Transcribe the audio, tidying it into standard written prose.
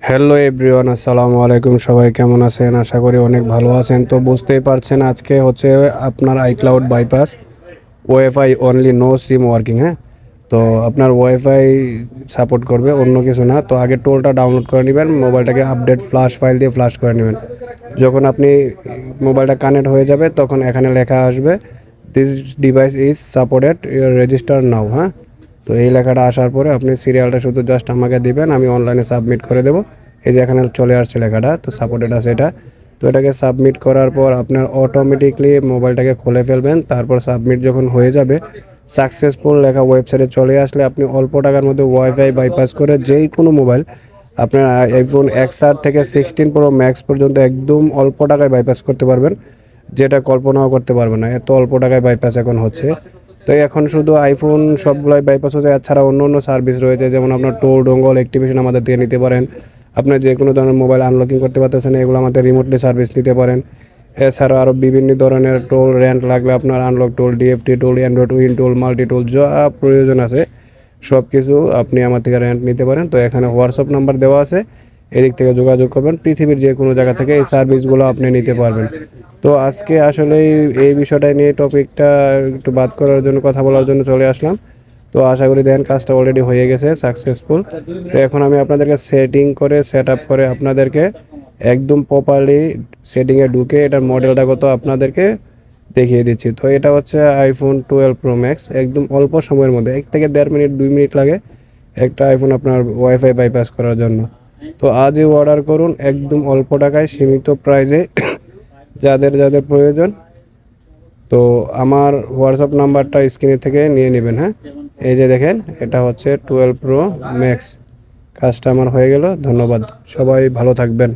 Hello everyone, আসসালামু আলাইকুম। সবাই কেমন আছেন? আশা করি অনেক ভালো আছেন। তো বুঝতেই পারছেন আজকে হচ্ছে আপনার iCloud bypass WiFi only, no SIM working. হ্যাঁ, তো আপনার ওয়াইফাই সাপোর্ট করবে, অন্য কিছু না। তো আগে টোলটা ডাউনলোড করে নেবেন, মোবাইলটাকে আপডেট ফ্লাশ ফাইল দিয়ে ফ্লাশ করে নেবেন। যখন আপনি মোবাইলটা কানেক্ট হয়ে যাবে তখন এখানে লেখা আসবে this device is supported, register নাও। হ্যাঁ, তো এই লেখাটা আসার পরে আপনি সিরিয়ালটা শুধু জাস্ট আমাকে দিবেন, আমি অনলাইনে সাবমিট করে দেবো। এই যে এখানে চলে আসছে লেখাটা, তো সাপোর্টেড আছে এটা। তো এটাকে সাবমিট করার পর আপনার অটোমেটিকলি মোবাইলটাকে খুলে ফেলবেন। তারপর সাবমিট যখন হয়ে যাবে, সাকসেসফুল লেখা ওয়েবসাইটে চলে আসলে আপনি অল্প টাকার মধ্যে ওয়াইফাই বাইপাস করে যেই কোনো মোবাইল, আপনার আইফোন XR থেকে 16 প্রো ম্যাক্স পর্যন্ত একদম অল্প টাকায় বাইপাস করতে পারবেন, যেটা কল্পনাও করতে পারবেন না। এত অল্প টাকায় বাইপাস এখন হচ্ছে। তো এখন শুধু আইফোন সবগুলোই বাইপাস হচ্ছে, এছাড়া অন্য অন্য সার্ভিস রয়েছে, যেমন আপনার টোল ডোঙ্গল অ্যাক্টিভেশন আমাদের থেকে নিতে পারেন। আপনার যে কোনো ধরনের মোবাইল আনলকিং করতে পারতেছেন, এগুলো আমাদের রিমোটলি সার্ভিস নিতে পারেন। এছাড়া আরও বিভিন্ন ধরনের টোল রেন্ট লাগলে আপনার unlock toll, DFT toll, Android win toll, multi toll যা প্রয়োজন আছে সব কিছু আপনি আমার থেকে রেন্ট নিতে পারেন। তো এখানে হোয়াটসঅ্যাপ নাম্বার দেওয়া আছে, এদিক থেকে যোগাযোগ করবেন। পৃথিবীর যে কোনো জায়গা থেকে এই সার্ভিসগুলো আপনি নিতে পারবেন। তো আজকে আসলে এই বিষয়টা নিয়ে টপিকটা একটু বাদ করার জন্য, কথা বলার জন্য চলে আসলাম। তো আশা করি দেখেন কাজটা অলরেডি হয়ে গেছে সাকসেসফুল। তো এখন আমি আপনাদেরকে সেটিং করে সেট আপ করে আপনাদেরকে একদম প্রপারলি সেটিংয়ে ঢুকে এটার মডেলটা কত আপনাদেরকে দেখিয়ে দিচ্ছি। তো এটা হচ্ছে আইফোন 12 প্রো ম্যাক্স। একদম অল্প সময়ের মধ্যে 1 থেকে 1.5 মিনিট 2 মিনিট লাগে একটা আইফোন আপনার ওয়াইফাই বাইপাস করার জন্য। তো আজই অর্ডার করুন একদম অল্প টাকায়, সীমিত প্রাইজে, যাদের যাদের প্রয়োজন। তো আমার হোয়াটসঅ্যাপ নাম্বারটা স্ক্রিনে থেকে নিয়ে নেবেন। হ্যাঁ, এই যে দেখেন এটা হচ্ছে 12 প্রো ম্যাক্স। কাজটা আমার হয়ে গেল। ধন্যবাদ, সবাই ভালো থাকবেন।